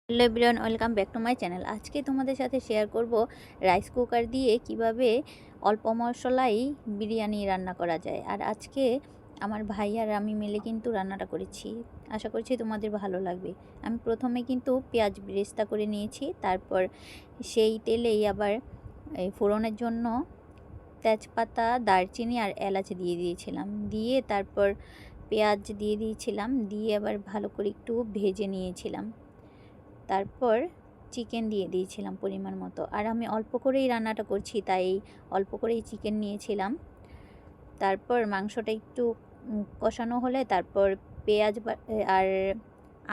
Hello everyone, welcome back to my channel. আজকে তোমাদের সাথে শেয়ার করব রাইস কুকার দিয়ে কিভাবে অল্প মশলায় বিরিয়ানি রান্না করা যায়। আর আজকে আমার ভাই আর আমি মিলে কিন্তু রান্নাটা করেছি। আশা করছি তোমাদের ভালো লাগবে। আমি প্রথমে কিন্তু পেঁয়াজ বেরেস্তা করে নিয়েছি, তারপর সেই তেলেই আবার এই ফোড়নের জন্য তেজপাতা, দারচিনি আর এলাচ দিয়ে দিয়েছিলাম। দিয়ে তারপর পেঁয়াজ দিয়ে দিয়েছিলাম, দিয়ে আবার ভালো করে একটু ভেজে নিয়েছিলাম। তারপর চিকেন দিয়ে দিয়েছিলাম পরিমাণ মতো। আর আমি অল্প করেই রান্নাটা করছি, তাই অল্প করেই চিকেন নিয়েছিলাম। তারপর মাংসটা একটু কষানো হলে তারপর পেঁয়াজ আর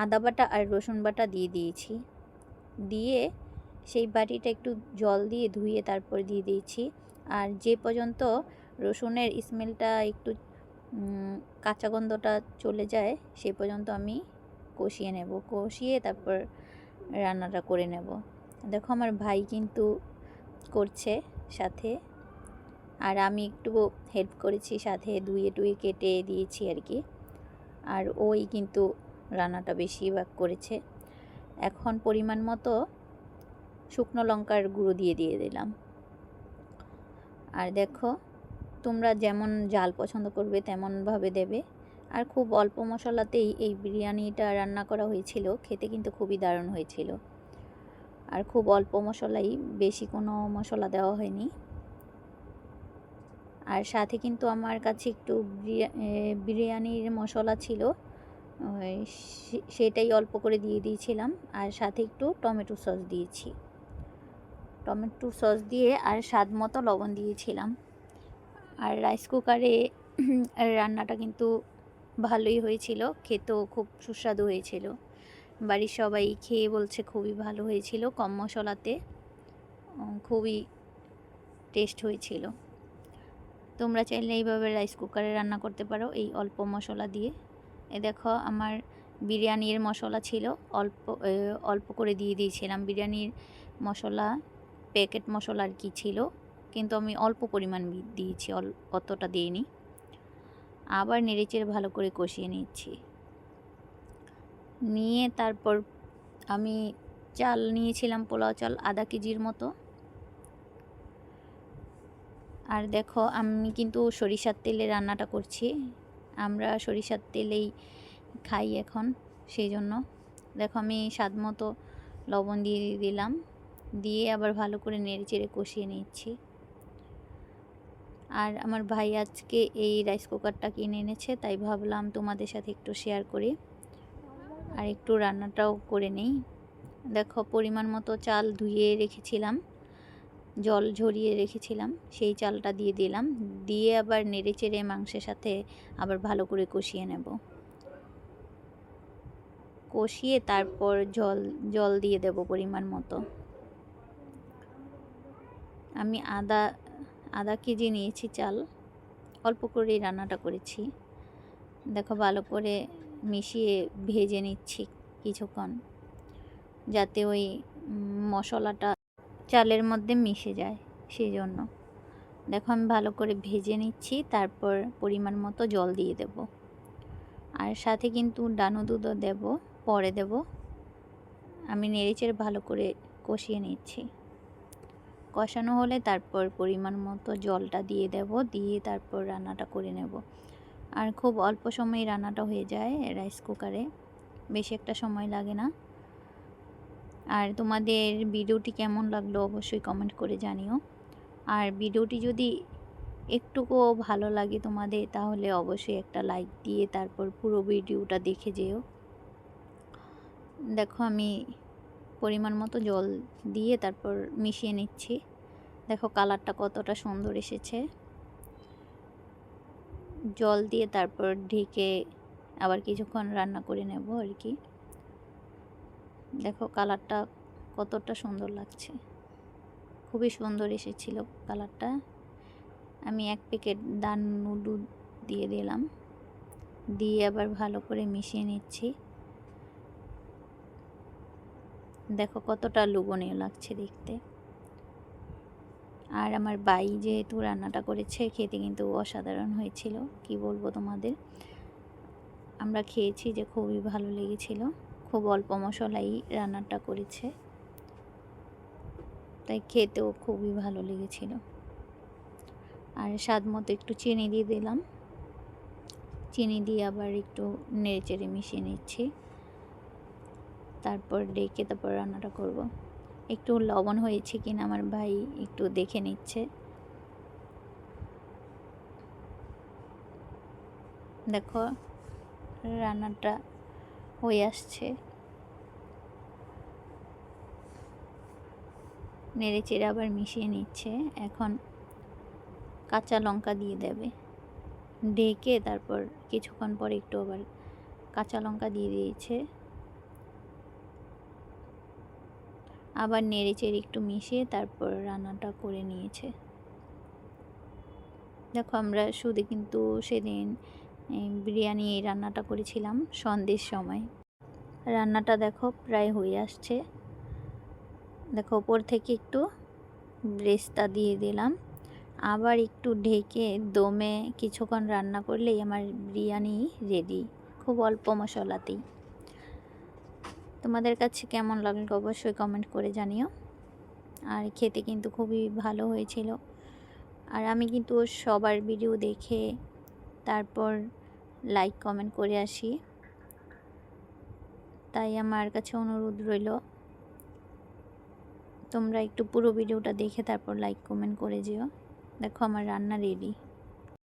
আদা বাটা আর রসুন বাটা দিয়ে দিয়েছি। দিয়ে সেই বাটিটা একটু জল দিয়ে ধুয়ে তারপর দিয়ে দিয়েছি। আর যে পর্যন্ত রসুনের স্মেলটা একটু কাঁচা গন্ধটা চলে যায় সে পর্যন্ত আমি কষিয়ে নেব। কষিয়ে তারপর রান্নাটা করে নেব। দেখো আমার ভাই কিন্তু করছে সাথে, আর আমি একটু হেল্প করেছি সাথে, ধুয়ে টুয়ে কেটে দিয়েছি আর কি। আর ওই কিন্তু রান্নাটা বেশিরভাগ করেছে। এখন পরিমাণ মতো শুকনো লঙ্কার গুঁড়ো দিয়ে দিলাম। আর দেখো, তোমরা যেমন ঝাল পছন্দ করবে তেমনভাবে দেবে। আর খুব অল্প মশলাতেই এই বিরিয়ানিটা রান্না করা হয়েছিল, খেতে কিন্তু খুবই দারুণ হয়েছিল। আর খুব অল্প মশলাই, বেশি কোনো মশলা দেওয়া হয়নি। আর সাথে কিন্তু আমার কাছে একটু বিরিয়ানির মশলা ছিল, সেটাই অল্প করে দিয়ে দিয়েছিলাম। আর সাথে একটু টমেটো সস দিয়েছি, টমেটো সস দিয়ে আর স্বাদ মতো লবণ দিয়েছিলাম। আর রাইস কুকারে রান্নাটা কিন্তু ভালোই হয়েছিল, খেতেও খুব সুস্বাদু হয়েছিল। বাড়ির সবাই খেয়ে বলছে খুবই ভালো হয়েছিল, কম মশলাতে খুবই টেস্ট হয়েছিল। তোমরা চাইলে এইভাবে রাইস কুকারে রান্না করতে পারো এই অল্প মশলা দিয়ে। এ দেখো, আমার বিরিয়ানির মশলা ছিল অল্প করে দিয়ে দিয়েছিলাম। বিরিয়ানির মশলা প্যাকেট মশলা আর কি ছিল, কিন্তু আমি অল্প পরিমাণ দিয়েছি, অতটা দিইনি। আবার নেড়েচেড়ে ভালো করে কষিয়ে নিচ্ছি। নিয়ে তারপর আমি চাল নিয়েছিলাম, পোলাও চাল আধা কেজির মতো। আর দেখো, আমি কিন্তু সরিষার তেলে রান্নাটা করছি। আমরা সরিষার তেলেই খাই এখন, সেই জন্য দেখো আমি স্বাদ মতো লবণ দিয়ে দিলাম। দিয়ে আবার ভালো করে নেড়েচেড়ে কষিয়ে নিচ্ছি। আর আমার ভাই আজকে এই রাইস কুকারটা কিনে এনেছে, তাই ভাবলাম তোমাদের সাথে একটু শেয়ার করি আর একটু রান্নাটাও করে নেই। দেখো, পরিমাণ মতো চাল ধুয়ে রেখেছিলাম, জল ঝরিয়ে রেখেছিলাম, সেই চালটা দিয়ে দিলাম। দিয়ে আবার নেড়েচেড়ে মাংসের সাথে আবার ভালো করে কষিয়ে নেব। কষিয়ে তারপর জল দিয়ে দেব পরিমাণ মতো। আমি আধা কেজি নিয়েছি চাল, অল্প করেই রান্নাটা করেছি। দেখো, ভালো করে মিশিয়ে ভেজে নিচ্ছি কিছুক্ষণ, যাতে ওই মশলাটা চালের মধ্যে মিশে যায়, সেই জন্য। দেখো, আমি ভালো করে ভেজে নিচ্ছি, তারপর পরিমাণ মতো জল দিয়ে দেব। আর সাথে কিন্তু ডানো দুধও দেব, পরে দেব। আমি নেড়েচেড়ে ভালো করে কষিয়ে নিচ্ছি। কষানো হলে তারপর পরিমাণ মতো জলটা দিয়ে দেব, দিয়ে তারপর রান্নাটা করে নেব। আর খুব অল্প সময়ে রান্নাটা হয়ে যায় রাইস কুকারে, বেশি একটা সময় লাগে না। আর তোমাদের ভিডিওটি কেমন লাগলো অবশ্যই কমেন্ট করে জানিও। আর ভিডিওটি যদি একটুকুও ভালো লাগে তোমাদের, তাহলে অবশ্যই একটা লাইক দিয়ে তারপর পুরো ভিডিওটা দেখে যেও। দেখো, আমি পরিমাণ মতো জল দিয়ে তারপর মিশিয়ে নিচ্ছি। দেখো কালারটা কতটা সুন্দর এসেছে। জল দিয়ে তারপর ঢেকে আবার কিছুক্ষণ রান্না করে নেব আর কি। দেখো কালারটা কতটা সুন্দর লাগছে, খুবই সুন্দর এসেছিল কালারটা। আমি 1 প্যাকেট দান নুডল দিয়ে দিলাম, দিয়ে আবার ভালো করে মিশিয়ে নিচ্ছি। দেখো কতটা লোভনীয় লাগছে দেখতে। আর আমার ভাই যেহেতু রান্নাটা করেছে, খেতে কিন্তু অসাধারণ হয়েছিল, কি বলবো তোমাদের। আমরা খেয়েছি যে খুবই ভালো লেগেছিল। খুব অল্প মশলাই রান্নাটা করেছে, তাই খেতেও খুবই ভালো লেগেছিল। আর স্বাদ মতো একটু চিনি দিয়ে দিলাম, চিনি দিয়ে আবার একটু নেড়েচেড়ে মিশিয়ে নিচ্ছি। তারপর ডেকে তারপর রান্নাটা করব। একটু লবণ হয়েছে কিনা আমার ভাই একটু দেখে নিচ্ছে। দেখো রান্নাটা হয়ে আসছে, নেড়েচেড়ে আবার মিশিয়ে নিচ্ছে। এখন কাঁচা লঙ্কা দিয়ে দেবে, ঢেকে তারপর কিছুক্ষণ পর একটু আবার কাঁচা লঙ্কা দিয়ে দিয়েছে, আবার নেড়েচেড়ে একটু মিশিয়ে তারপর রান্নাটা করে নিয়েছে। দেখো আমরা শুধু কিন্তু সেদিন বিরিয়ানি এই রান্নাটা করেছিলাম সন্ধ্যের সময়। রান্নাটা দেখো প্রায় হয়ে আসছে। দেখো ওপর থেকে একটু ব্রেস্তা দিয়ে দিলাম, আবার একটু ঢেকে দমে কিছুক্ষণ রান্না করলেই আমার বিরিয়ানি রেডি, খুব অল্প মশলাতেই। তোমাদের কাছে কেমন লাগলো অবশ্যই কমেন্ট করে জানিও। আর খেতে কিন্তু খুবই ভালো হয়েছিল। আর আমি কিন্তু সবার ভিডিও দেখে তারপর লাইক কমেন্ট করে আসি, তাই আমার কাছে অনুরোধ রইল তোমরা একটু পুরো ভিডিওটা দেখে তারপর লাইক কমেন্ট করে যেও। দেখো আমার রান্না রেডি।